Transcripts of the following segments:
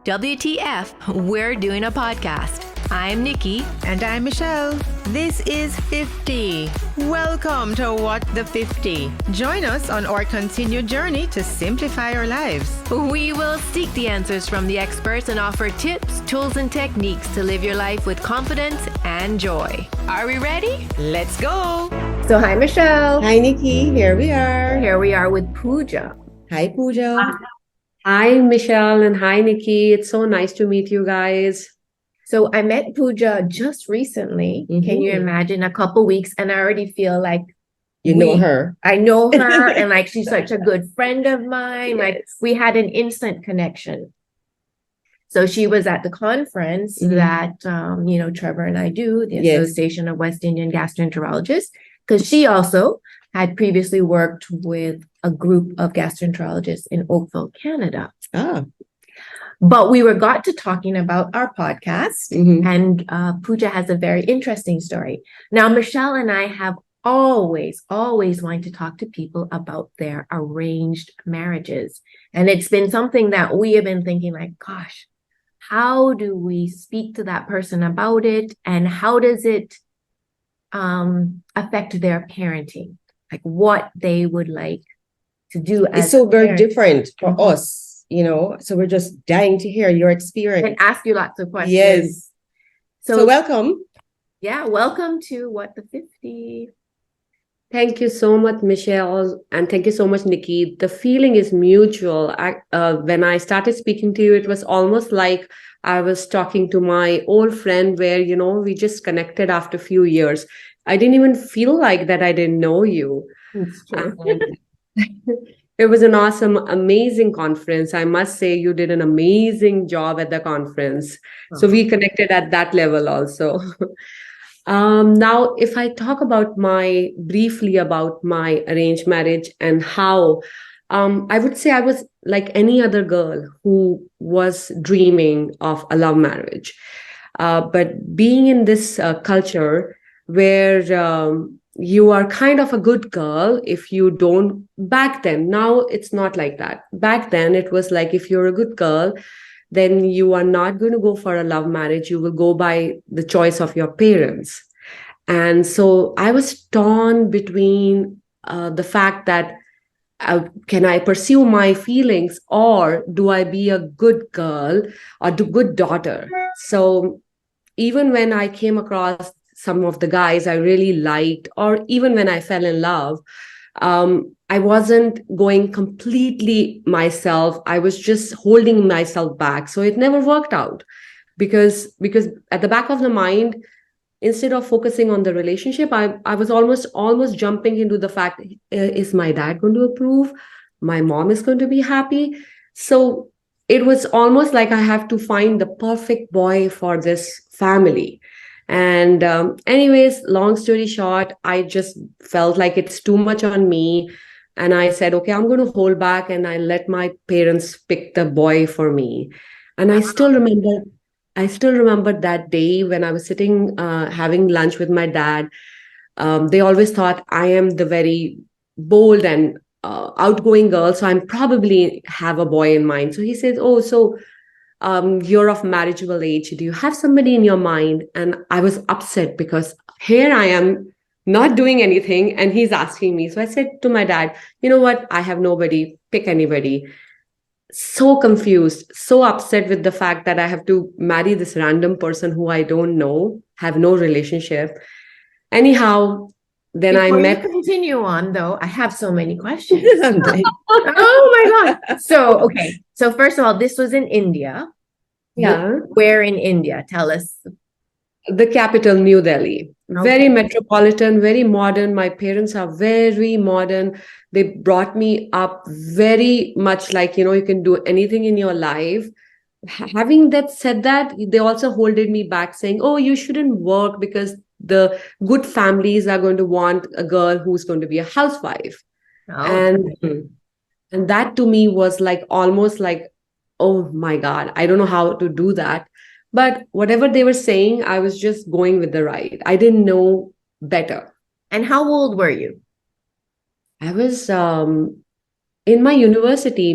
WTF, we're doing a podcast. I'm Nikki. And I'm Michelle. This is 50. Welcome to What the 50. Join us on our continued journey to simplify our lives. We will seek the answers from the experts and offer tips, tools, and techniques to live your life with confidence and joy. Are we ready? Let's go. So, hi, Michelle. Hi, Nikki. Here we are. Here we are with Pooja. Hi, Pooja. Hi, Michelle, and hi, Nikki. It's so nice to meet you guys. So I met Pooja just recently. Can you imagine? A couple weeks, and I already feel like You know her. I know her, and like she's such a good friend of mine. Like we had an instant connection. So she was at the conference that Trevor and I do, the Association of West Indian Gastroenterologists, because she also had previously worked with a group of gastroenterologists in Oakville, Canada. Ah. But we got to talking about our podcast, and Pooja has a very interesting story. Now, Michelle and I have always wanted to talk to people about their arranged marriages. And it's been something that we have been thinking like, gosh, how do we speak to that person about it? And how does it affect their parenting? Like what they would like to do as It's so very parents. different for us, so we're just dying to hear your experience. And ask you lots of questions. Yes. So welcome. Yeah, welcome to What the 50. Thank you so much, Michelle, and thank you so much, Nikki. The feeling is mutual. When I started speaking to you, it was almost like I was talking to my old friend where, we just connected after a few years. I didn't even feel like that I didn't know you. It's true. It was an awesome, amazing conference. I must say you did an amazing job at the conference. So we connected at that level also. Now, if I talk briefly about my arranged marriage and how, I would say I was like any other girl who was dreaming of a love marriage. But being in this culture where you are kind of a good girl if you don't back then. Now it's not like that. Back then it was like if you're a good girl, then you are not going to go for a love marriage. You will go by the choice of your parents. And so I was torn between the fact that can I pursue my feelings or do I be a good girl or the good daughter? So even when I came across some of the guys I really liked, or even when I fell in love, I wasn't going completely myself. I was just holding myself back. So it never worked out because at the back of the mind, instead of focusing on the relationship, I was almost jumping into the fact, is my dad going to approve? My mom is going to be happy? So it was almost like I have to find the perfect boy for this family. And anyways, long story short, I just felt like it's too much on me. And I said, okay, I'm going to hold back. And I let my parents pick the boy for me. And I still remember that day when I was sitting, having lunch with my dad. They always thought I am the very bold and outgoing girl. So I'm probably have a boy in mind. So he says, oh, so you're of marriageable age. Do you have somebody in your mind? And I was upset because here I am not doing anything and he's asking me. So I said to my dad, you know what? I have nobody, pick anybody. So confused, so upset with the fact that I have to marry this random person who I don't know, have no relationship. Anyhow, then Before I met. you continue on, though, I have so many questions. Oh my God. So, okay. So first of all, this was in India. Yeah. Where in India? Tell us. The capital, New Delhi. Very metropolitan, very modern. My parents are very modern. They brought me up very much like, you can do anything in your life. Having said that, they also holded me back saying, oh, you shouldn't work because the good families are going to want a girl who's going to be a housewife. And that to me was like almost like, oh my God, I don't know how to do that. But whatever they were saying, I was just going with the ride. I didn't know better. And how old were you? I was in my university,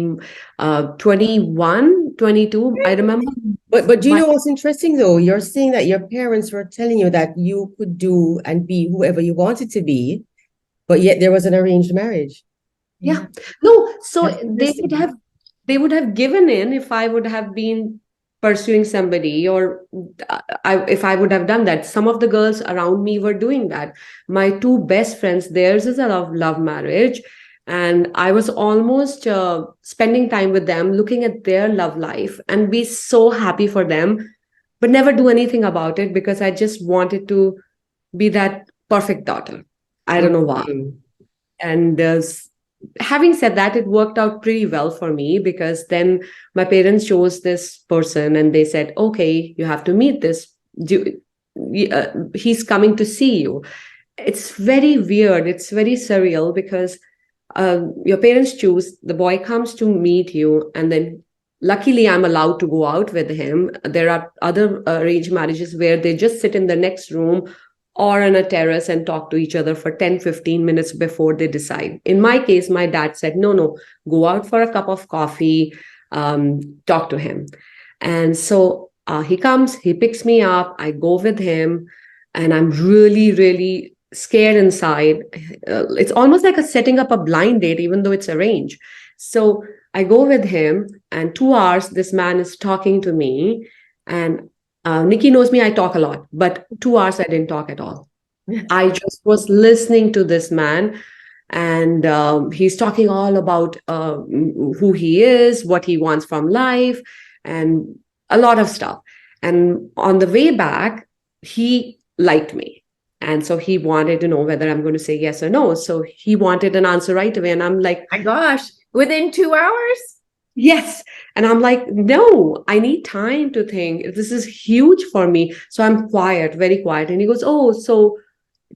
21, 21, 22. I remember. But do you my- know what's interesting though? You're saying that your parents were telling you that you could do and be whoever you wanted to be, but yet there was an arranged marriage. Yeah. No, so That's interesting. they would have given in if I would have been pursuing somebody, or if I would have done that. Some of the girls around me were doing that. My two best friends, theirs is a love marriage, and I was almost spending time with them, looking at their love life and be so happy for them, but never do anything about it because I just wanted to be that perfect daughter. I don't know why. Mm. And having said that, it worked out pretty well for me because then my parents chose this person and they said, okay, you have to meet this. He's coming to see you. It's very weird. It's very surreal because your parents choose, the boy comes to meet you, and then luckily I'm allowed to go out with him. There are other arranged marriages where they just sit in the next room or on a terrace and talk to each other for 10-15 minutes before they decide. In my case, my dad said, no, go out for a cup of coffee, talk to him. And so he comes, he picks me up, I go with him, and I'm really, really scared inside. It's almost like setting up a blind date, even though it's arranged. So I go with him, and 2 hours, this man is talking to me, and Nikki knows me, I talk a lot, but 2 hours I didn't talk at all. I just was listening to this man, and he's talking all about who he is, what he wants from life, and a lot of stuff. And on the way back, he liked me. And so he wanted to know whether I'm going to say yes or no. So he wanted an answer right away. And I'm like, My gosh, within 2 hours? yes. And I'm like, no, I need time to think. This is huge for me. So I'm quiet, very quiet. And he goes, oh, so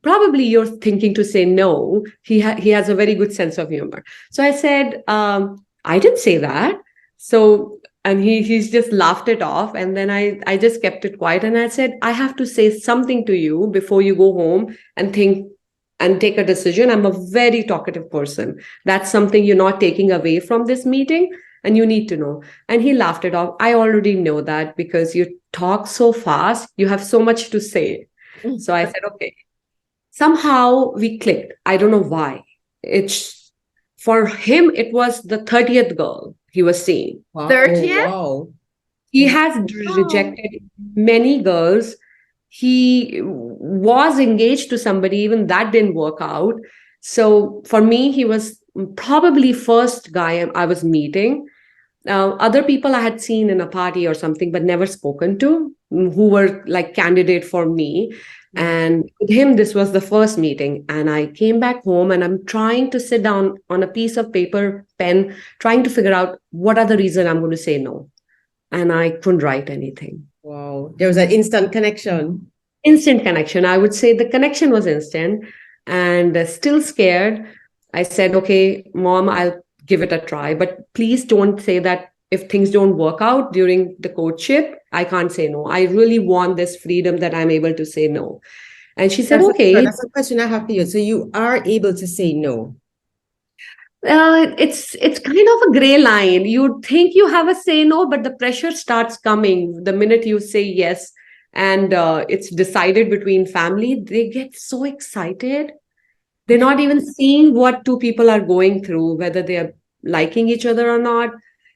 probably you're thinking to say no. He has a very good sense of humor. So I said, I didn't say that. So, and he's just laughed it off. And then I just kept it quiet. And I said, I have to say something to you before you go home and think and take a decision. I'm a very talkative person. That's something you're not taking away from this meeting. And you need to know. And he laughed it off. I already know that because you talk so fast, you have so much to say. So I said, okay. Somehow we clicked. I don't know why. It's for him, it was the 30th girl he was seeing. Wow. 30th? Wow. He has rejected many girls. He was engaged to somebody, even that didn't work out. So for me, he was probably first guy I was meeting. Other people I had seen in a party or something, but never spoken to, who were like candidate for me. And with him, this was the first meeting. And I came back home and I'm trying to sit down on a piece of paper, pen, trying to figure out what are the reason I'm going to say no. And I couldn't write anything. Wow. There was an instant connection. Instant connection. I would say the connection was instant, and still scared. I said, okay, mom, I'll give it a try, but please don't say that if things don't work out during the courtship, I can't say no. I really want this freedom that I'm able to say no. And she said, okay. That's a question I have for you. So you are able to say no. It's kind of a gray line. You think you have a say no, but the pressure starts coming the minute you say yes. And it's decided between family. They get so excited. They're not even seeing what two people are going through, whether they are liking each other or not.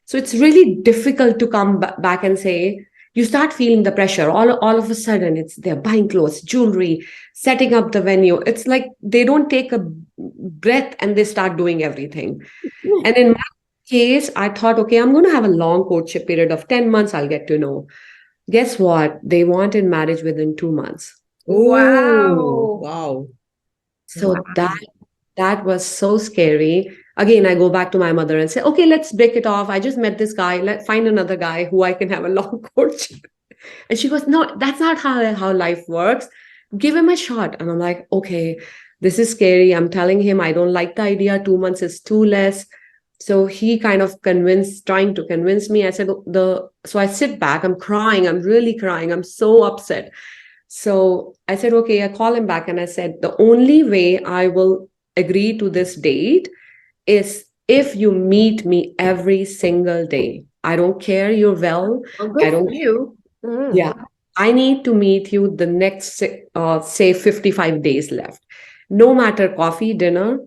So it's really difficult to come back and say, you start feeling the pressure. All of a sudden, they're buying clothes, jewelry, setting up the venue. It's like they don't take a breath and they start doing everything. And in my case, I thought, okay, I'm going to have a long courtship period of 10 months. I'll get to know. Guess what? They wanted marriage within 2 months. Wow. Wow. So that was so scary. Again, I go back to my mother and say, okay, let's break it off. I just met this guy. Let's find another guy who I can have a long courtship. And she goes, no, that's not how life works. Give him a shot. And I'm like, okay, this is scary. I'm telling him I don't like the idea. 2 months is too less. So he kind of trying to convince me. I said, so I sit back. I'm crying. I'm really crying. I'm so upset. So I said, okay, I call him back and I said, the only way I will agree to this date is if you meet me every single day, I don't care you're well, Well, I good don't, for you. Mm. yeah, I need to meet you the next, say, 55 days left. No matter coffee, dinner,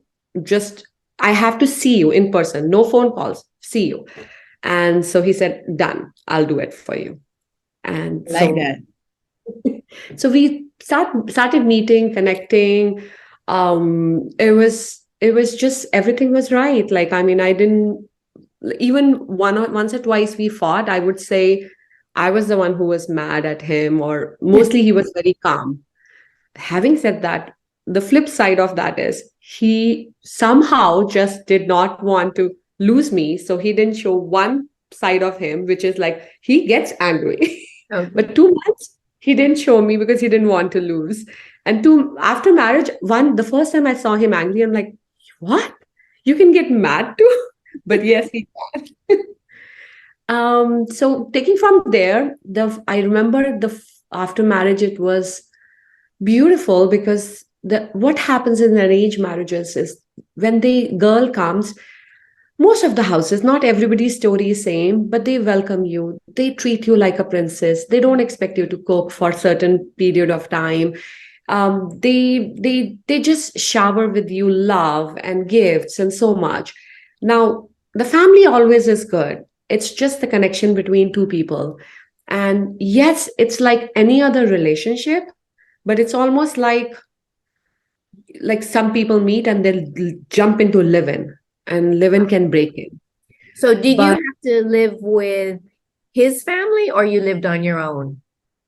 just I have to see you in person, no phone calls, see you. And so he said, done, I'll do it for you. And Like so, that. so we started meeting, connecting. It was just everything was right. Like, I mean, I didn't even once or twice we fought. I would say I was the one who was mad at him, or mostly he was very calm. Having said that, the flip side of that is he somehow just did not want to lose me. So he didn't show one side of him, which is like he gets angry. Okay. But 2 months he didn't show me because he didn't want to lose. And after marriage, the first time I saw him angry, I'm like, what? You can get mad too? But yes, he can. So taking from there, I remember after marriage, it was beautiful because what happens in arranged marriages is when the girl comes, most of the houses, not everybody's story is same, but they welcome you, they treat you like a princess, they don't expect you to cook for a certain period of time. They just shower with you love and gifts and so much. Now the family always is good, it's just the connection between two people. And yes, it's like any other relationship, but it's almost like some people meet and they'll jump into live-in, and live-in can break in. So did you But have to live with his family or you lived on your own?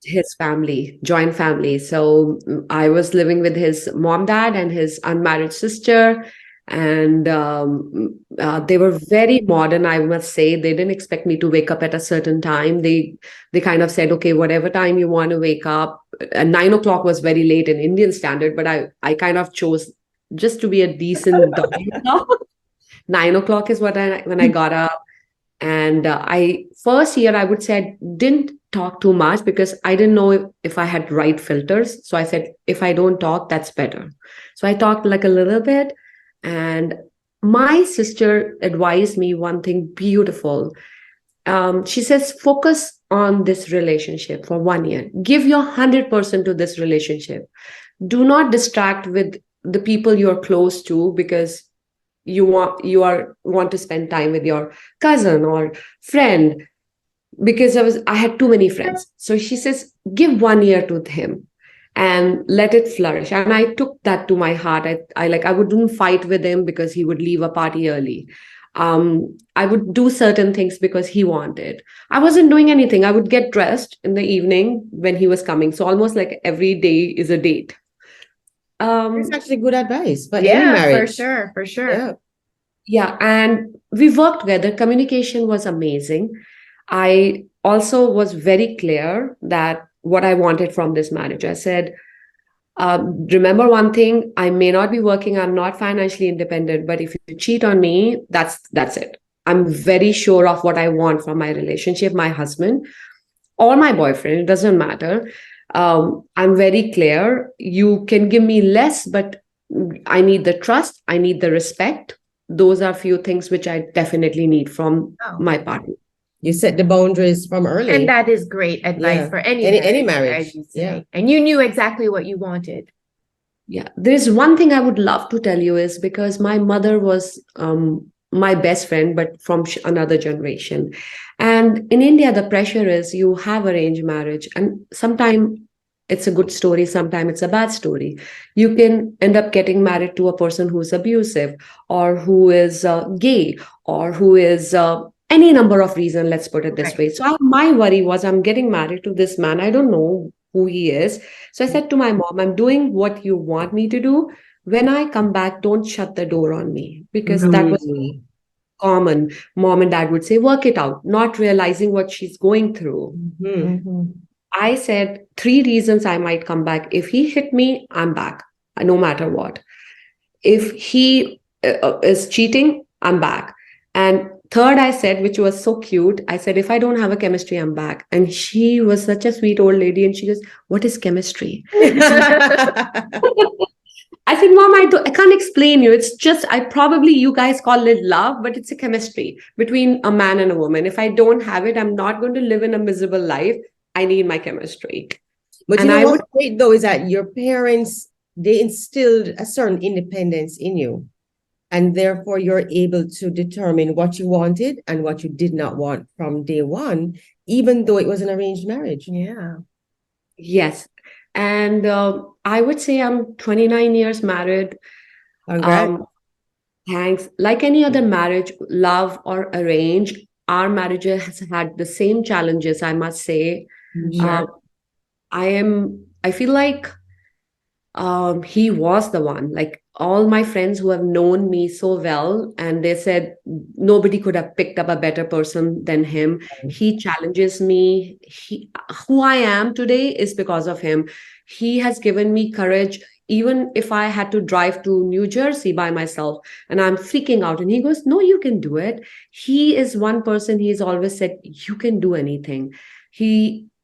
his family, joint family. So I was living with his mom, dad, and his unmarried sister. And they were very modern, I must say. They didn't expect me to wake up at a certain time. They kind of said, okay, whatever time you want to wake up. And 9 o'clock was very late in Indian standard, but I kind of chose just to be a decent dog. 9 o'clock is when I got up. And first year, I would say I didn't talk too much because I didn't know if I had right filters. So I said, if I don't talk, that's better. So I talked like a little bit. And my sister advised me one thing beautiful. She says, focus on this relationship for 1 year. Give your 100% to this relationship. Do not distract with the people you're close to because you want to spend time with your cousin or friend, because I had too many friends. So she says, give 1 year to him and let it flourish. And I took that to my heart. I wouldn't fight with him because he would leave a party early. I would do certain things because he wanted. I wasn't doing anything. I would get dressed in the evening when he was coming. So almost like every day is a date. It's actually good advice for any Yeah, marriage. for sure. Yeah, and we worked together. Communication was amazing. I also was very clear that what I wanted from this marriage. I said, remember one thing, I may not be working, I'm not financially independent, but if you cheat on me, that's it. I'm very sure of what I want from my relationship, my husband or my boyfriend, it doesn't matter. I'm very clear. You can give me less, but I need the trust, I need the respect. Those are few things which I definitely need from my partner. You set the boundaries from early. And that is great advice Yeah. for any Any marriage, marriage. as you say. Yeah. And you knew exactly what you wanted. Yeah, there's one thing I would love to tell you is because my mother was my best friend, but from another generation. And in India, the pressure is you have arranged marriage, and sometimes it's a good story, sometimes it's a bad story. You can end up getting married to a person who is abusive or who is gay or who is any number of reasons, let's put it this Right. way. So my worry was I'm getting married to this man. I don't know who he is. So I said to my mom, I'm doing what you want me to do. When I come back, don't shut the door on me, because that was common. Mom and dad would say, work it out, not realizing what she's going through. I said 3 reasons I might come back. If he hit me, I'm back, no matter what. If he is cheating, I'm back. And third, I said, which was so cute, I said, if I don't have a chemistry, I'm back. And she was such a sweet old lady. And she goes, what is chemistry? I said, Mom, I can't explain you. It's just, you guys call it love, but it's a chemistry between a man and a woman. If I don't have it, I'm not going to live in a miserable life. I need my chemistry. But And you know I what's great though is that your parents, they instilled a certain independence in you. And therefore you're able to determine what you wanted and what you did not want from day one, even though it was an arranged marriage. Yeah. Yes. And I would say I'm 29 years married. Congrats. Thanks. Like any other marriage, love or arrange, our marriage has had the same challenges, I must say. Sure. I feel like he was the one. Like all my friends who have known me so well, and they said nobody could have picked up a better person than him. He challenges me. Who I am today is because of him. He has given me courage. Even if I had to drive to New Jersey by myself and I'm freaking out, and he goes, "No, you can do it." He is one person, he's always said, "You can do anything."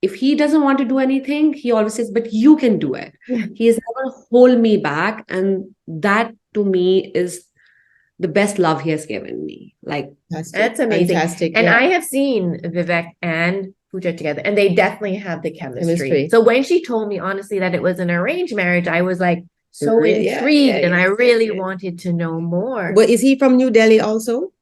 If he doesn't want to do anything, he always says, "But you can do it." Yeah. He has never hold me back. And that to me is the best love he has given me. Like, That's amazing. Fantastic. And yeah. I have seen Vivek and Pooja together, and they definitely have the chemistry. Chemistry. So when she told me honestly that it was an arranged marriage, I was like so Really? Yeah, intrigued, yeah, and I yes, really yes. wanted to know more. But is he from New Delhi also?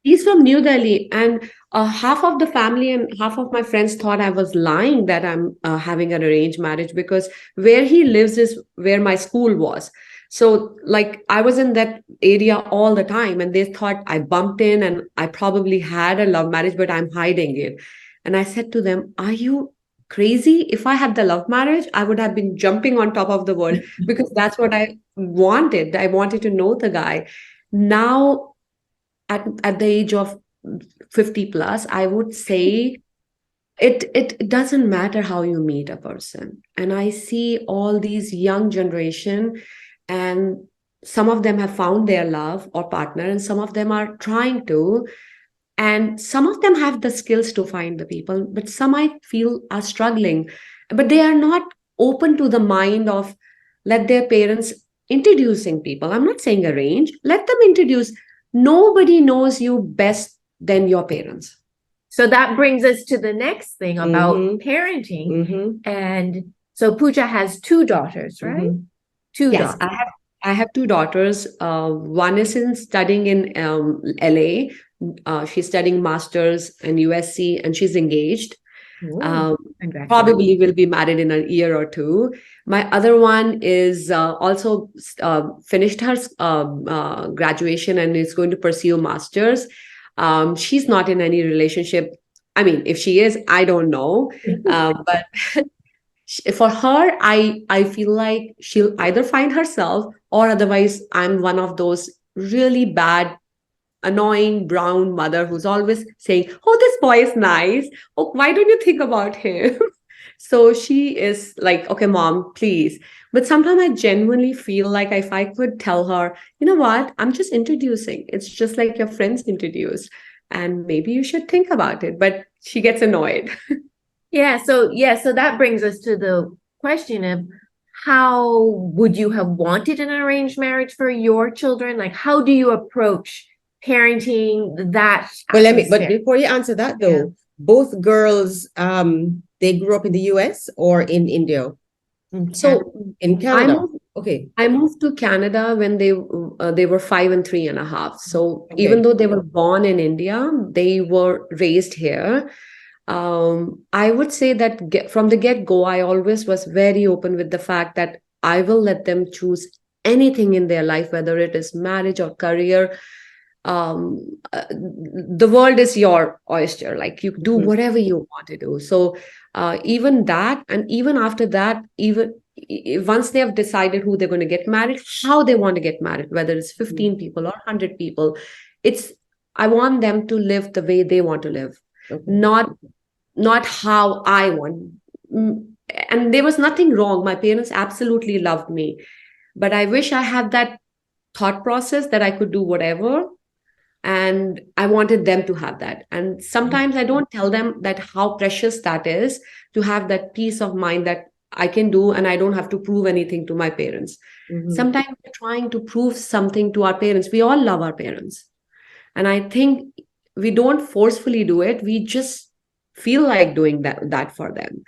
he's from New Delhi, and half of the family and half of my friends thought I was lying that I'm having an arranged marriage, because where he lives is where my school was. So, like, I was in that area all the time, and they thought I bumped in and I probably had a love marriage, but I'm hiding it. And I said to them, "Are you crazy? If I had the love marriage, I would have been jumping on top of the world, because that's what I wanted. I wanted to know the guy." Now, at the age of 50 plus, I would say it doesn't matter how you meet a person. And I see all these young generation, and some of them have found their love or partner, and some of them are trying to, and some of them have the skills to find the people, but some I feel are struggling, but they are not open to the mind of let their parents introducing people. I'm not saying arrange, let them introduce. Nobody knows you best than your parents. So that brings us to the next thing about Mhm. parenting. Mhm. And so Pooja has two daughters, right? Mhm. Two Yes, daughters. I have two daughters. One is studying in LA. She's studying masters in USC, and she's engaged. Ooh, Um, congratulations. Probably will be married in a year or two. My other one is also finished her graduation and is going to pursue masters. She's not in any relationship. I mean, if she is, I don't know. But for her, I feel like she'll either find herself, or otherwise I'm one of those really bad, annoying brown mother who's always saying, "Oh, this boy is nice. Oh, why don't you think about him?" So she is like, "Okay, mom, please." But sometimes I genuinely feel like if I could tell her, "You know what? I'm just introducing. It's just like your friends introduced. And maybe you should think about it." But she gets annoyed. So that brings us to the question of how would you have wanted an arranged marriage for your children? Like, how do you approach parenting that? But atmosphere? before you answer that though, both girls, they grew up in the US or in India? So In I Canada. moved, Okay. I moved to Canada when they were 5 and 3.5. So Okay. even though they were born in India, they were raised here. I would say that from the get-go, I always was very open with the fact that I will let them choose anything in their life, whether it is marriage or career. The world is your oyster. Like, you do Mhm. whatever you want to do. So even that, and even after that, even once they have decided who they're going to get married, how they want to get married, whether it's 15 people or 100 people, it's I want them to live the way they want to live, Okay. not how I want. Mm, And there was nothing wrong. My parents absolutely loved me, but I wish I had that thought process that I could do whatever. And I wanted them to have that. And sometimes I don't tell them that how precious that is, to have that peace of mind that I can do, and I don't have to prove anything to my parents. Sometimes we're trying to prove something to our parents. We all love our parents. And I think we don't forcefully do it. We just feel like doing that for them.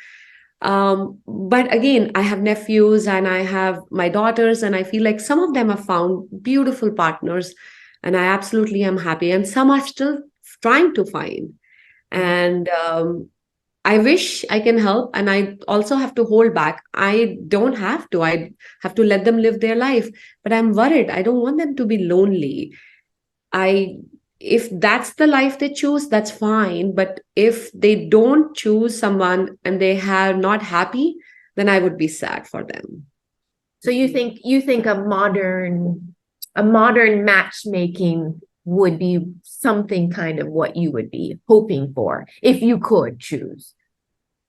But again, I have nephews and I have my daughters, and I feel like some of them have found beautiful partners, and I absolutely am happy. And some are still trying to find. And I wish I can help, and I also have to hold back. I don't have to. I have to let them live their life. But I'm worried. I don't want them to be lonely. If that's the life they choose, that's fine. But if they don't choose someone and they are not happy, then I would be sad for them. So you think a modern matchmaking would be something kind of what you would be hoping for if you could choose?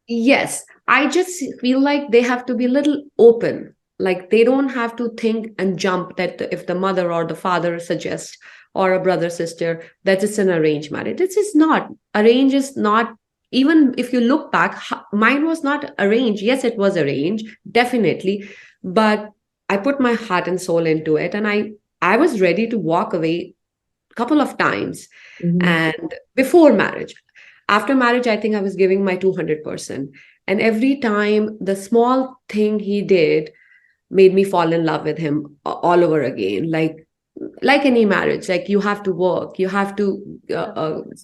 Yes, I just feel like they have to be a little open. Like they don't have to think and jump that if the mother or the father suggests, or a brother, sister, that it's an arranged marriage. It is not. Arrange is not, even if you look back, mine was not arranged. Yes, it was arranged, definitely. But I put my heart and soul into it. And I was ready to walk away a couple of times. And before marriage. After marriage, I think I was giving my 200%. And every time the small thing he did made me fall in love with him all over again. Like any marriage, like you have to work, you have to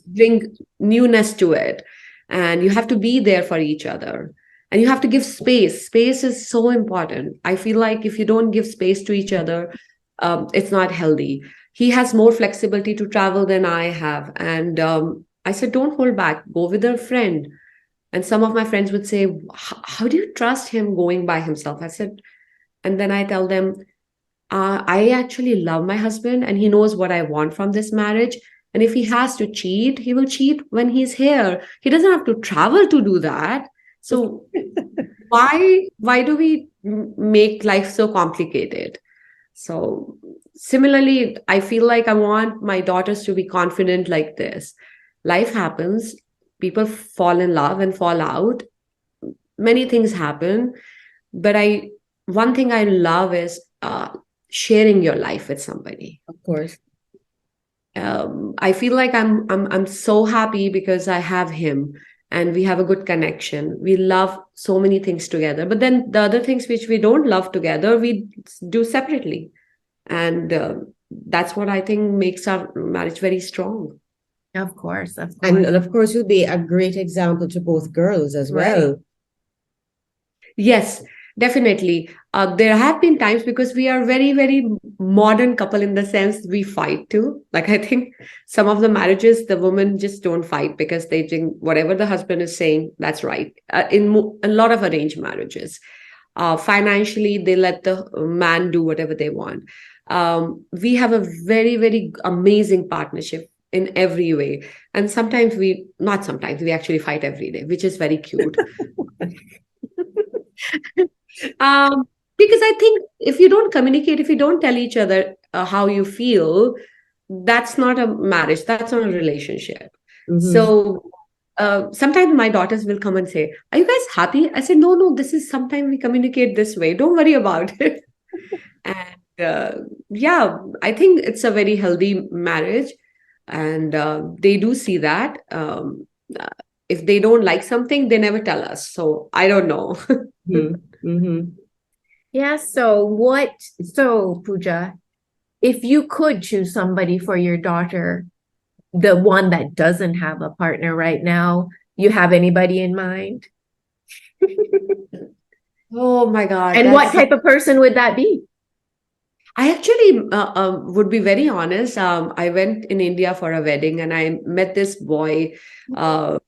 bring newness to it, and you have to be there for each other, and you have to give space. Space is so important. I feel like if you don't give space to each other, it's not healthy. He has more flexibility to travel than I have, and I said, don't hold back, go with a friend. And some of my friends would say, how do you trust him going by himself? I said, and then I tell them, I actually love my husband, and he knows what I want from this marriage. And if he has to cheat, he will cheat when he's here. He doesn't have to travel to do that. So why do we make life so complicated? So similarly, I feel like I want my daughters to be confident like this. Life happens. People fall in love and fall out. Many things happen. But one thing I love is sharing your life with somebody. Of course. I feel like I'm so happy because I have him and we have a good connection. We love so many things together. But then the other things which we don't love together, we do separately. And that's what I think makes our marriage very strong. Of course. And of course, you'll be a great example to both girls as well. Right. Yes, definitely. There have been times, because we are very, very modern couple in the sense we fight too. Like I think some of the marriages, the women just don't fight because they think whatever the husband is saying, that's right. In a lot of arranged marriages, financially, they let the man do whatever they want. We have a very, very amazing partnership in every way. And sometimes we actually fight every day, which is very cute. Because I think if you don't communicate, if you don't tell each other how you feel, that's not a marriage, that's not a relationship. So sometimes my daughters will come and say, are you guys happy? I said, no, this is sometimes we communicate this way. Don't worry about it. And yeah, I think it's a very healthy marriage. And they do see that. If they don't like something, they never tell us. So I don't know. Yeah. So Pooja, if you could choose somebody for your daughter, the one that doesn't have a partner right now, you have anybody in mind? Oh my God. And what type of person would that be? I actually would be very honest. I went in India for a wedding and I met this boy. I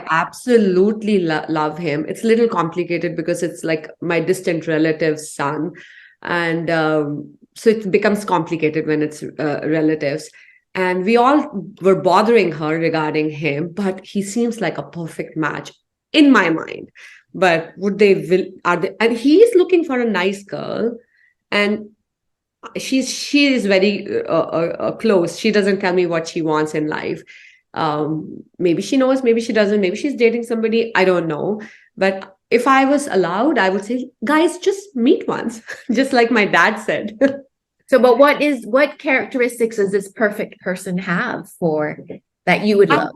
absolutely love him. It's a little complicated because it's like my distant relative's son. And so it becomes complicated when it's relatives. And we all were bothering her regarding him, but he seems like a perfect match in my mind. But and he's looking for a nice girl, and she is very close. She doesn't tell me what she wants in life. Maybe she knows, maybe she doesn't, maybe she's dating somebody, I don't know. But if I was allowed, I would say, guys, just meet once, just like my dad said. So, but what characteristics does this perfect person have for that you would I, love?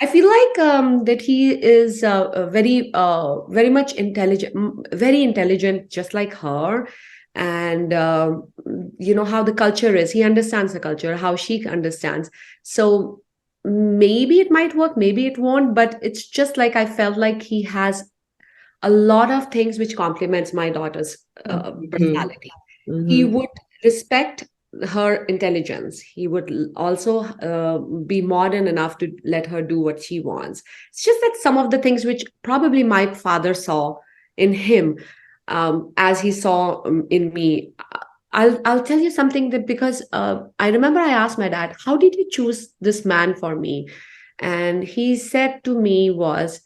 I feel like that he is very much intelligent, very intelligent, just like her. And you know how the culture is. He understands the culture, how she understands. So maybe it might work, maybe it won't. But it's just like I felt like he has a lot of things which complements my daughter's personality. He Mhm. would respect her intelligence. He would also be modern enough to let her do what she wants. It's just that some of the things which probably my father saw in him, as he saw in me. I'll tell you something that because I remember I asked my dad, how did you choose this man for me? And he said to me was,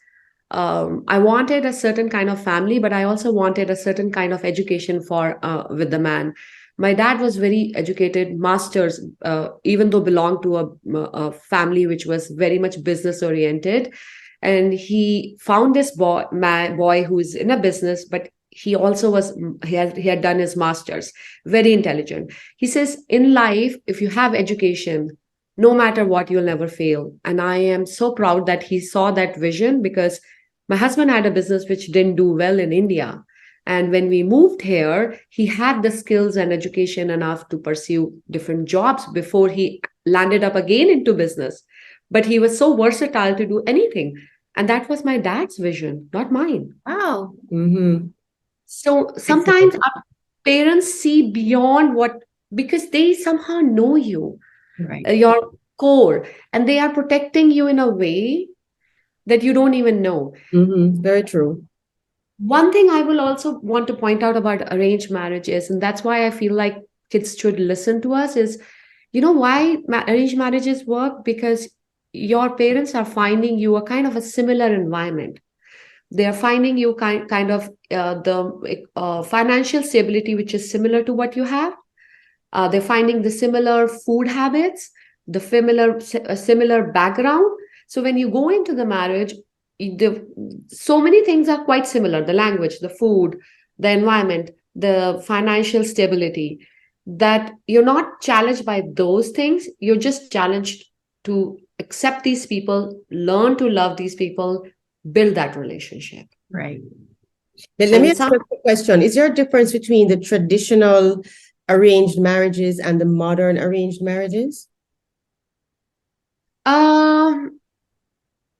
I wanted a certain kind of family, but I also wanted a certain kind of education for with the man. My dad was very educated, masters, even though belonged to a family which was very much business oriented, and he found this boy who is in a business, but he also was he had done his masters, very intelligent. He says in life, if you have education, no matter what, you'll never fail. And I am so proud that he saw that vision because my husband had a business which didn't do well in India. And when we moved here, he had the skills and education enough to pursue different jobs before he landed up again into business. But he was so versatile to do anything. And that was my dad's vision, not mine. Wow. Mhm. So sometimes our parents see beyond what, because they somehow know you, Right. your core, and they are protecting you in a way that you don't even know. Mhm. Very true. One thing I will also want to point out about arranged marriages, and that's why I feel like kids should listen to us, is you know why arranged marriages work? Because your parents are finding you a kind of a similar environment. They are finding you kind of the financial stability, which is similar to what you have. They're finding the similar food habits, the similar background. So when you go into the marriage, so many things are quite similar: the language, the food, the environment, the financial stability. That you're not challenged by those things. You're just challenged to accept these people, learn to love these people, build that relationship. Right. Let me And ask some you a question. Is there a difference between the traditional arranged marriages and the modern arranged marriages? um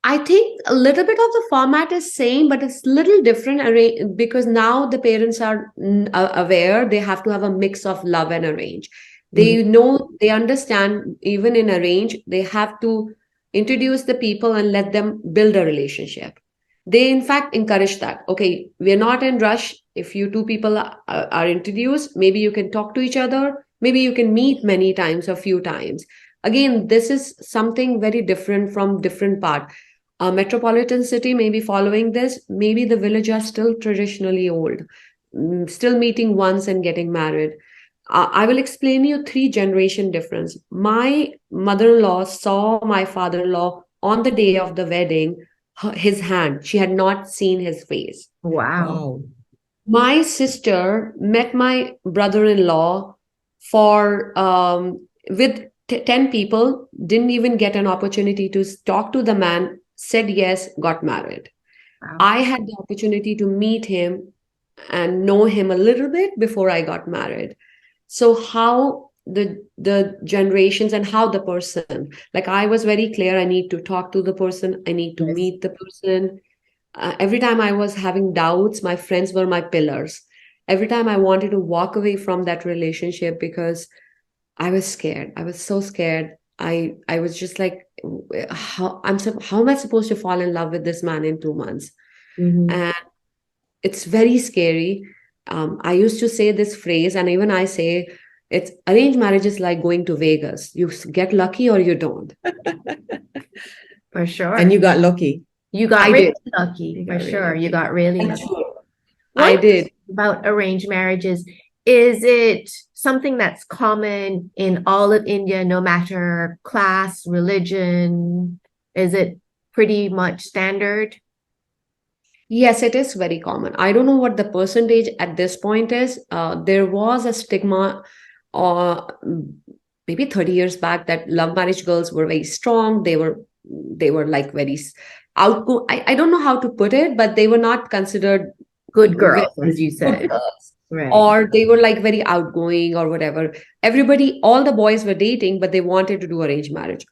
I think a little bit of the format is same, but it's little different because now the parents are aware they have to have a mix of love and arrange. Mhm. They know, they understand even in arrange, they have to introduce the people and let them build a relationship. They in fact encourage that. Okay, we're not in rush. If you two people are introduced, maybe you can talk to each other. Maybe you can meet many times or few times. Again, this is something very different from different part. A metropolitan city may be following this. Maybe the village are still traditionally old, still meeting once and getting married. I will explain you three generation difference. My mother-in-law saw my father-in-law on the day of the wedding, his hand. She had not seen his face. Wow. Wow. My sister met my brother-in-law for with 10 people, didn't even get an opportunity to talk to the man, said yes, got married. Wow. I had the opportunity to meet him and know him a little bit before I got married. So how the generations and how the person, like I was very clear, I need to talk to the person, I need to Yes. meet the person. Every time I was having doubts, my friends were my pillars. Every time I wanted to walk away from that relationship because I was scared. I was so scared. I was just like, how am I supposed to fall in love with this man in 2 months? Mhm. And it's very scary. I used to say this phrase, and even I say, it's arranged marriage is like going to Vegas. You get lucky or you don't. For sure. And you got lucky. You got I really did. lucky, You for got really sure. You lucky. got really I'm lucky. sure. I One did. about arranged marriages, is it something that's common in all of India, no matter class, religion? Is it pretty much standard? Yes, it is very common. I don't know what the percentage at this point is. There was a stigma, uh, maybe 30 years back, that love marriage girls were very strong. They were like very outgoing. I don't know how to put it, but they were not considered Good very girls, as you good said. girls. Right. Or they were like very outgoing or whatever. Everybody, all the boys were dating, but they wanted to do arranged marriage.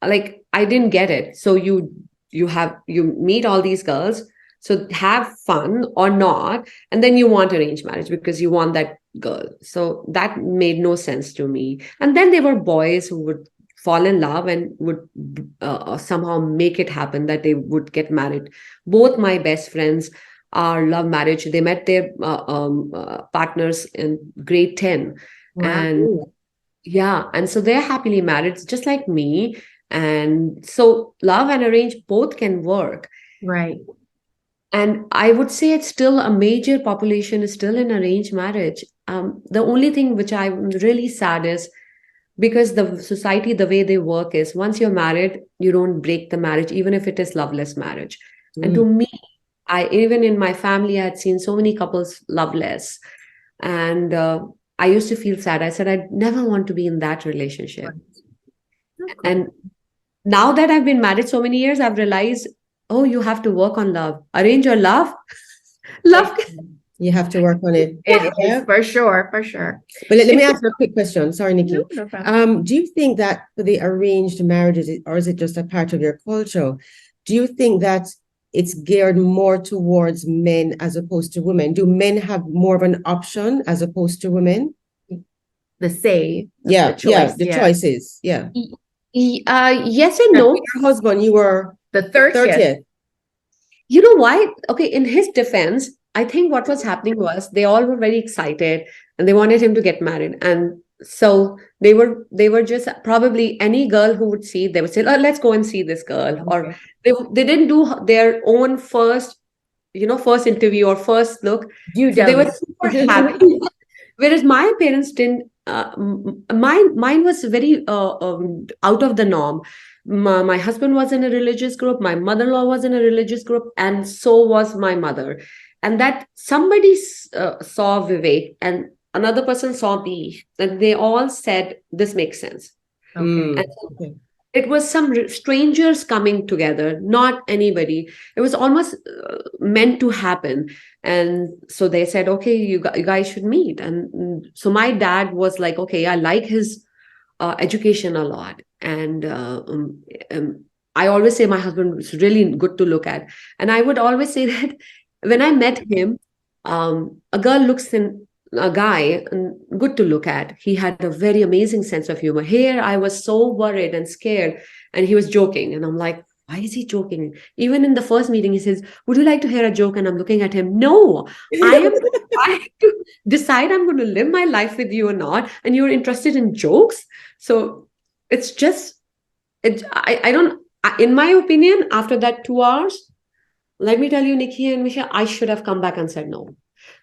Like I didn't get it. So you meet all these girls, so have fun or not, and then you want arranged marriage because you want that girl. So that made no sense to me. And then there were boys who would fall in love and would somehow make it happen that they would get married. Both my best friends are love marriage. They met their partners in grade 10. Wow. And yeah, and so they're happily married, just like me. And so love and arrange both can work. Right. And I would say it's still a major population is still in arranged marriage. The only thing which I'm really sad is because the society, the way they work is once you're married, you don't break the marriage, even if it is loveless marriage. And to me, even in my family, I had seen so many couples loveless. And I used to feel sad. I said, I never want to be in that relationship. And now that I've been married so many years, I've realized, oh, you have to work on love. Arrange your love. Love. You have to work on it. It is for sure, for sure. But let me ask you a quick question. Sorry, Nikki. No problem. Do you think that for the arranged marriages, or is it just a part of your culture? Do you think that it's geared more towards men as opposed to women? Do men have more of an option as opposed to women? The say. Yeah, the choice, choices. Yeah. Yes and no. Your husband, you were The 30th. You know why? Okay, in his defense, I think what was happening was they all were very excited and they wanted him to get married. And so they were just probably any girl who would see, they would say, oh, let's go and see this girl. Or they didn't do their own first interview or first look. So they were super happy. Whereas my parents didn't. Mine was very out of the norm. My husband was in a religious group. My mother-in-law was in a religious group, and so was my mother. And that somebody saw Vivek, and another person saw me, and they all said, "This makes sense." Okay. And so it was some strangers coming together, not anybody. It was almost meant to happen. And so they said, okay, you guys should meet. And so my dad was like, okay, I like his education a lot. And I always say my husband was really good to look at. And I would always say that when I met him, a girl looks in a guy good to look at. He had a very amazing sense of humor. Here I was so worried and scared, and he was joking, and I'm like, why is he joking? Even in the first meeting, he says, would you like to hear a joke? And I'm looking at him, no, I am trying to decide I'm going to live my life with you or not, and you're interested in jokes. So it's just I don't, in my opinion, after that 2 hours, let me tell you, Nikki and Misha, I should have come back and said no.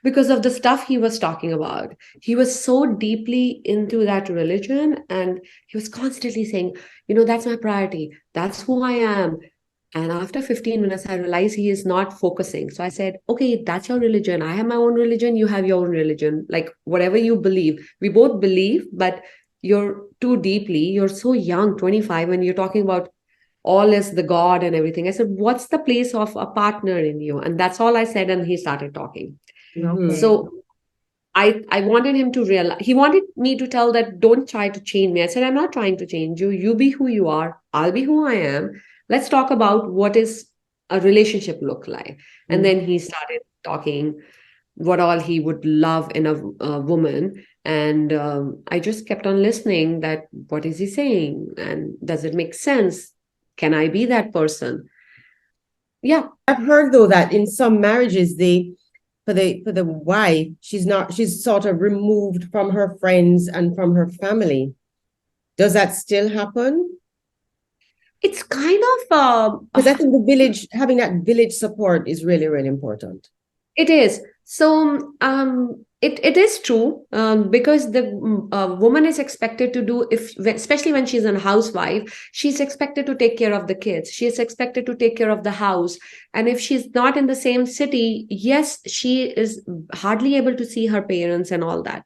Because of the stuff he was talking about. He was so deeply into that religion, and he was constantly saying, that's my priority. That's who I am. And after 15 minutes, I realized he is not focusing. So I said, okay, that's your religion. I have my own religion. You have your own religion. Like whatever you believe. We both believe, but you're too deeply. You're so young, 25, and you're talking about all is the God and everything. I said, what's the place of a partner in you? And that's all I said. And he started talking. So I wanted him to realize, he wanted me to tell that don't try to change me. I said, I'm not trying to change you. You be who you are. I'll be who I am. Let's talk about what is a relationship look like. And then he started talking what all he would love in a woman. And I just kept on listening that what is he saying? And does it make sense? Can I be that person? Yeah. I've heard though that in some marriages, for the wife, she's sort of removed from her friends and from her family. Does that still happen? It's kind of because I think having that village support is really, really important. It is. So It is true, because the woman is expected to do, especially when she's a housewife, she's expected to take care of the kids. She is expected to take care of the house. And if she's not in the same city, yes, she is hardly able to see her parents and all that.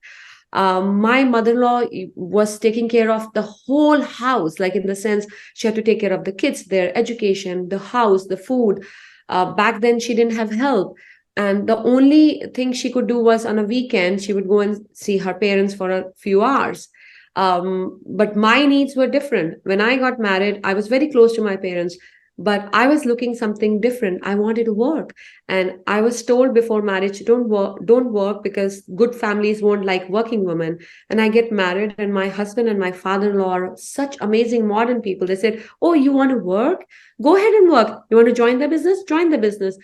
My mother-in-law was taking care of the whole house, like in the sense she had to take care of the kids, their education, the house, the food. Back then, she didn't have help. And the only thing she could do was on a weekend, she would go and see her parents for a few hours. But my needs were different. When I got married, I was very close to my parents, but I was looking something different. I wanted to work. And I was told before marriage, don't work because good families won't like working women. And I get married, and my husband and my father-in-law are such amazing modern people. They said, oh, you want to work? Go ahead and work. You want to join the business? Join the business.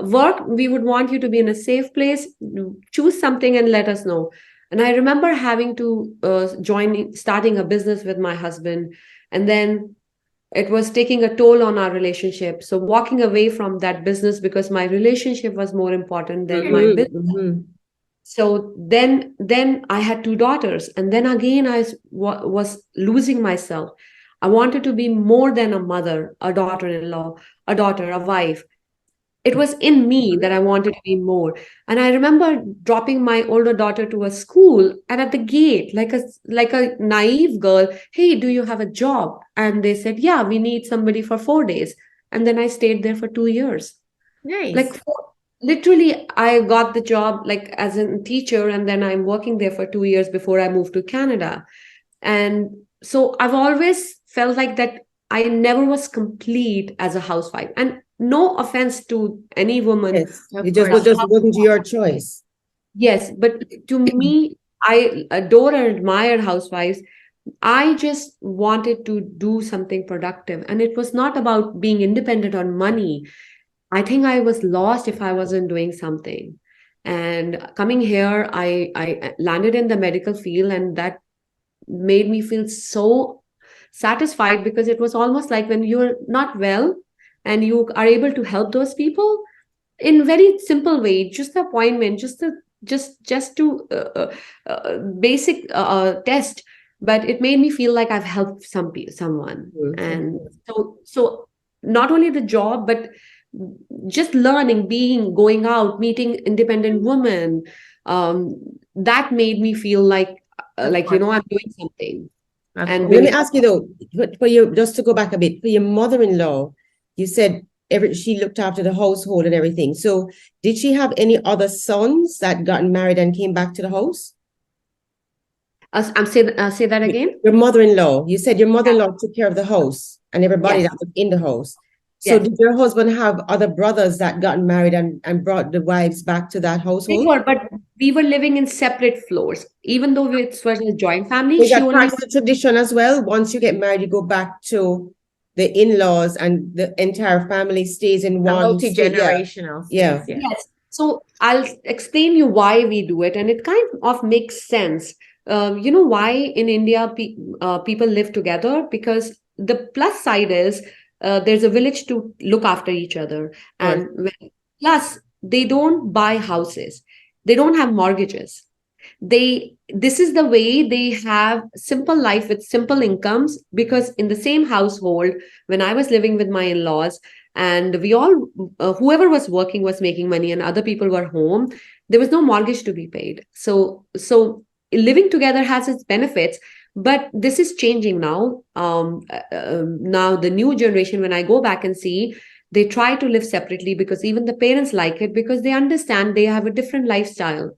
Work, we would want you to be in a safe place. Choose something and let us know. And I remember having to starting a business with my husband, and then it was taking a toll on our relationship. So walking away from that business because my relationship was more important than my business. So then I had two daughters, and then again I was losing myself. I wanted to be more than a mother, a daughter-in-law, a daughter, a wife. It was in me that I wanted to be more. And I remember dropping my older daughter to a school, and at the gate, like a naive girl, hey, do you have a job? And they said, yeah, we need somebody for 4 days. And then I stayed there for 2 years. Nice. Literally, I got the job like as a teacher, and then I'm working there for 2 years before I moved to Canada. And so I've always felt like that I never was complete as a housewife. And no offense to any woman. Yes, it just wasn't your choice. Yes, but to me, I adore and admire housewives. I just wanted to do something productive. And it was not about being independent on money. I think I was lost if I wasn't doing something. And coming here, I landed in the medical field, and that made me feel so satisfied, because it was almost like when you're not well and you are able to help those people in very simple way, just the appointment, just to basic test, but it made me feel like I've helped someone. And so not only the job, but just learning, going out, meeting independent women, that made me feel like I'm doing something. And let me ask you though, for you, just to go back a bit, for your mother-in-law, you said she looked after the household and everything. So did she have any other sons that got married and came back to the house? Say that again. Your mother-in-law, you said your mother-in-law took care of the house and everybody that was in the house. So did your husband have other brothers that got married and brought the wives back to that household? But we were living in separate floors. Even though it was a joint family, Is that part of the tradition as well? Once you get married, you go back to the in-laws and the entire family stays in one. Multi-generational. Yeah. Yes. So I'll explain you why we do it. And it kind of makes sense. You know why in India people live together? Because the plus side is there's a village to look after each other. And plus, they don't buy houses. They don't have mortgages. This is the way they have simple life with simple incomes, because in the same household, when I was living with my in-laws, and we all, whoever was working was making money and other people were home, there was no mortgage to be paid. So living together has its benefits. But this is changing now. Now the new generation, when I go back and see, they try to live separately, because even the parents like it, because they understand they have a different lifestyle.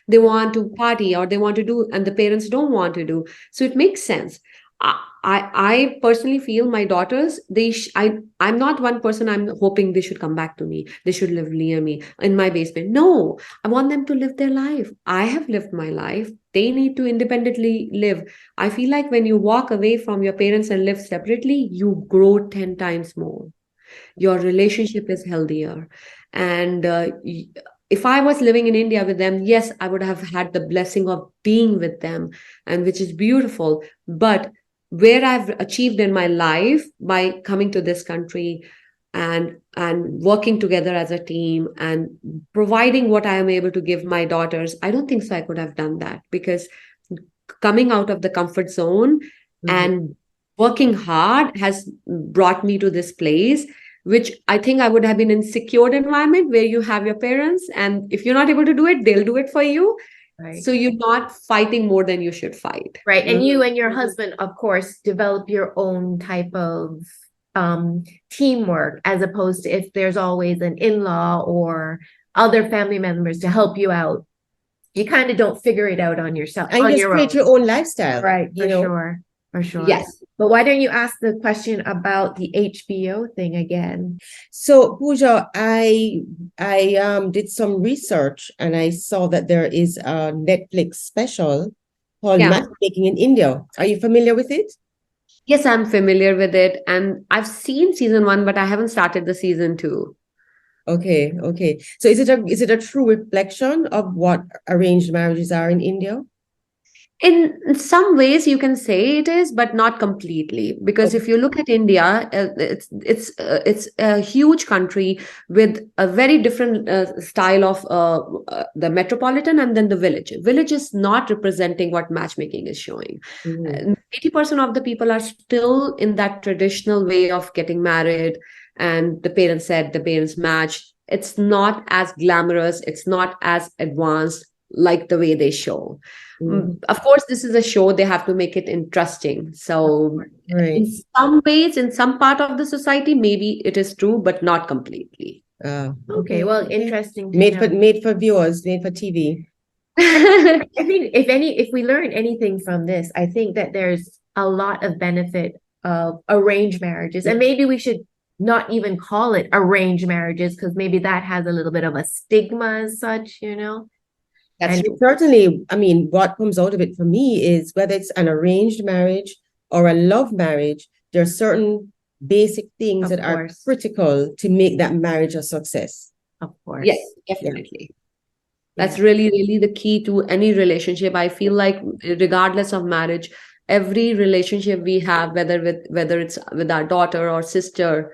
They want to party or they want to do, and the parents don't want to do. So it makes sense. I personally feel my daughters, I'm not one person I'm hoping they should come back to me. They should live near me in my basement. No, I want them to live their life. I have lived my life. They need to independently live. I feel like when you walk away from your parents and live separately, you grow 10 times more. Your relationship is healthier. And if I was living in India with them, yes, I would have had the blessing of being with them, and which is beautiful. But where I've achieved in my life by coming to this country, and working together as a team and providing what I am able to give my daughters. I don't think so I could have done that, because coming out of the comfort zone and working hard has brought me to this place, which I think I would have been in secured environment where you have your parents, and if you're not able to do it, they'll do it for you. Right. So you're not fighting more than you should fight. Right. And you and your Mhm. husband, of course, develop your own type of teamwork, as opposed to if there's always an in-law or other family members to help you out. You kind of don't figure it out on yourself, And on just your create own. your own lifestyle. Right, You for know, sure. For sure. Yes. But why don't you ask the question about the HBO thing again? so Pooja, I did some research and I saw that there is a Netflix special called Yeah. Matchmaking in India. Are you familiar with it? Yes, I'm familiar with it. And I've seen season 1, but I haven't started the season 2. Okay, okay. So is it a true reflection of what arranged marriages are in India? In some ways, you can say it is, but not completely. Because if you look at India, it's a huge country with a very different style of the metropolitan and then the village. Village is not representing what matchmaking is showing. Mhm. 80% of the people are still in that traditional way of getting married, and the parents said the parents match. It's not as glamorous. It's not as advanced like the way they show. Mhm. Of course, this is a show, they have to make it interesting. So Right. in some ways, in some part of the society, maybe it is true, but not completely. Okay, well, interesting to Made know. made for viewers, made for TV. I think if we learn anything from this, I think that there's a lot of benefit of arranged marriages. And maybe we should not even call it arranged marriages, because maybe that has a little bit of a stigma as such, you know? That's And true. Certainly, I mean, what comes out of it for me is whether it's an arranged marriage or a love marriage, there are certain basic things Of that are course. critical to make that marriage a success. of course. Yes, definitely. That's really, really the key to any relationship. I feel like regardless of marriage, every relationship we have, whether it's with our daughter or sister,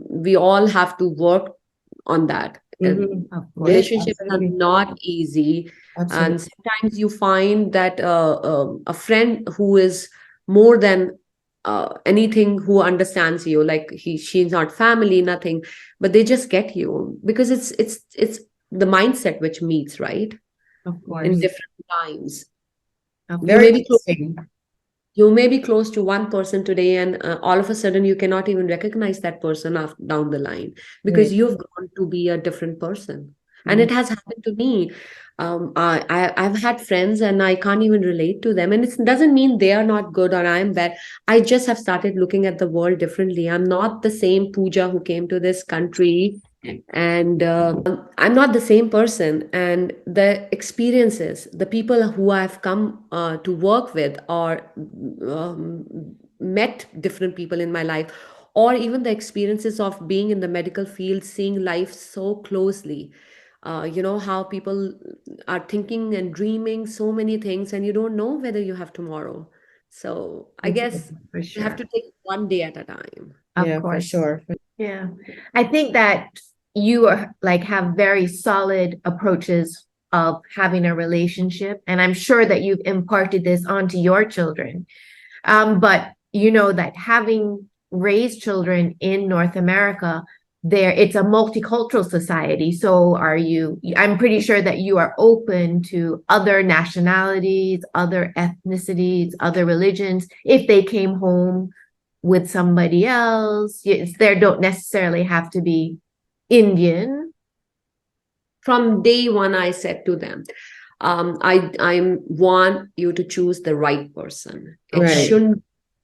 we all have to work on that. And Of course. relationships are Absolutely. not easy, Absolutely. and sometimes you find that a friend who is more than anything, who understands you, like she's not family, nothing, but they just get you, because it's the mindset which meets, right, Of in course. different times. Of You Very may be close, interesting. you may be close to one person today, and all of a sudden you cannot even recognize that person down the line, because Right. you've grown to be a different person. And Mhm. it has happened to me. I've had friends and I can't even relate to them, and it doesn't mean they are not good or I'm bad. I just have started looking at the world differently. I'm not the same Pooja who came to this country, and I'm not the same person. And the experiences, the people who I've come to work with, or met different people in my life, or even the experiences of being in the medical field, seeing life so closely. You know how people are thinking and dreaming so many things, and you don't know whether you have tomorrow. So I guess For you have sure. to take one day at a time. Of Yeah, for course. sure. Yeah. I think that you are like have very solid approaches of having a relationship. And I'm sure that you've imparted this onto your children. But you know that having raised children in North America, it's a multicultural society. So I'm pretty sure that you are open to other nationalities, other ethnicities, other religions, if they came home with somebody else. They don't necessarily have to be Indian. From day one, I said to them, I want you to choose the right person. Right.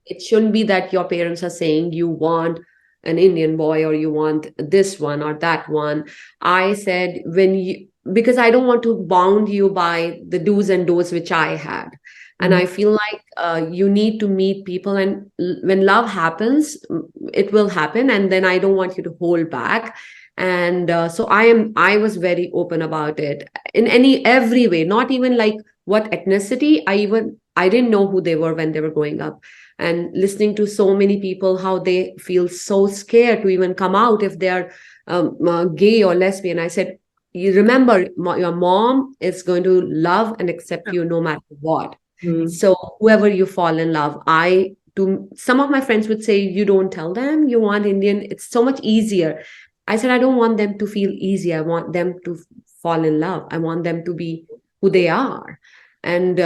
It shouldn't be that your parents are saying you want an Indian boy or you want this one or that one. I said, because I don't want to bound you by the do's and don'ts which I had. And I feel like you need to meet people, and when love happens, it will happen. And then I don't want you to hold back. And so I was very open about it in every way, not even like what ethnicity. I didn't know who they were when they were growing up. and listening to so many people, how they feel so scared to even come out if they're gay or lesbian. I said, you remember, your mom is going to love and accept you no matter what. So whoever you fall in love, some of my friends would say, you don't tell them you want Indian. It's so much easier. I said, I don't want them to feel easy. I want them to fall in love. I want them to be who they are. And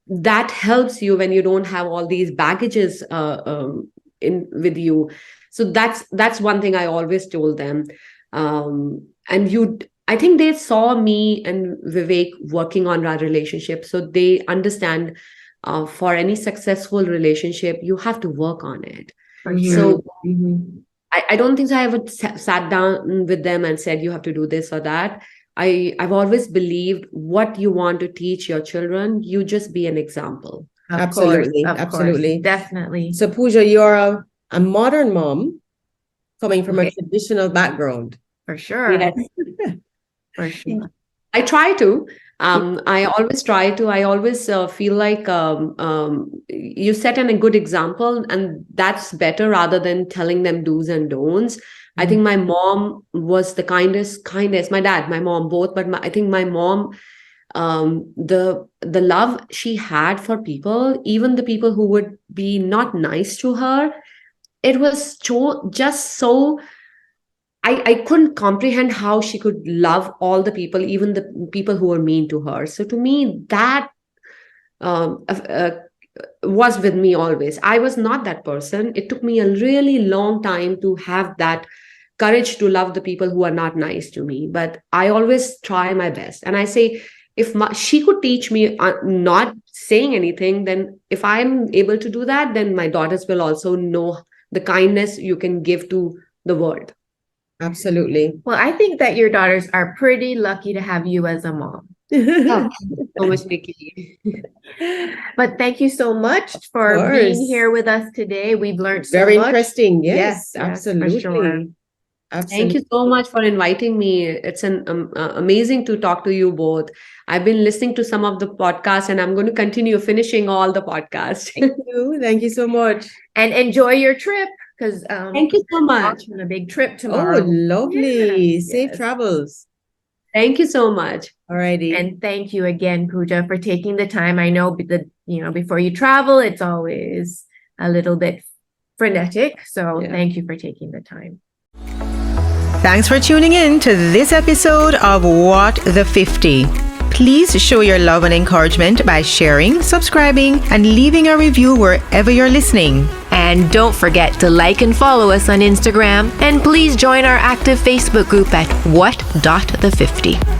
that helps you when you don't have all these baggages with you. So that's one thing I always told them. I think they saw me and Vivek working on our relationship, so they understand for any successful relationship, you have to work on it. So I don't think I ever sat down with them and said, you have to do this or that. I've always believed what you want to teach your children, you just be an example. Absolutely. Of Absolutely. course, definitely. So Pooja, you're a modern mom coming from a traditional background. For sure. Yes. For sure. I try to. I always try to. I always feel like you set a good example, and that's better rather than telling them do's and don'ts. I think my mom was the kindest. My dad, my mom, both. But I think my mom, the love she had for people, even the people who would be not nice to her, it was just so. I couldn't comprehend how she could love all the people, even the people who were mean to her. So to me, that was with me always. I was not that person. It took me a really long time to have that courage to love the people who are not nice to me. But I always try my best. And I say, if she could teach me not saying anything, then if I'm able to do that, then my daughters will also know the kindness you can give to the world. Absolutely. Well, I think that your daughters are pretty lucky to have you as a mom. Oh, so much, Nikki. But thank you so much for being here with us today. We've learned so Very much. interesting. Yes, Yes, absolutely. for sure. Absolutely. Thank you so much for inviting me. It's amazing to talk to you both. I've been listening to some of the podcasts, and I'm going to continue finishing all the podcasts. Thank you. Thank you so much. And enjoy your trip, because thank you so much. on a big trip tomorrow. Oh, lovely. Yes, Safe yes. travels. Thank you so much. Alrighty. And thank you again, Pooja, for taking the time. I know before you travel, it's always a little bit frenetic. So thank you for taking the time. Thanks for tuning in to this episode of What the 50. Please show your love and encouragement by sharing, subscribing, and leaving a review wherever you're listening. And don't forget to like and follow us on Instagram. And please join our active Facebook group at What.the50.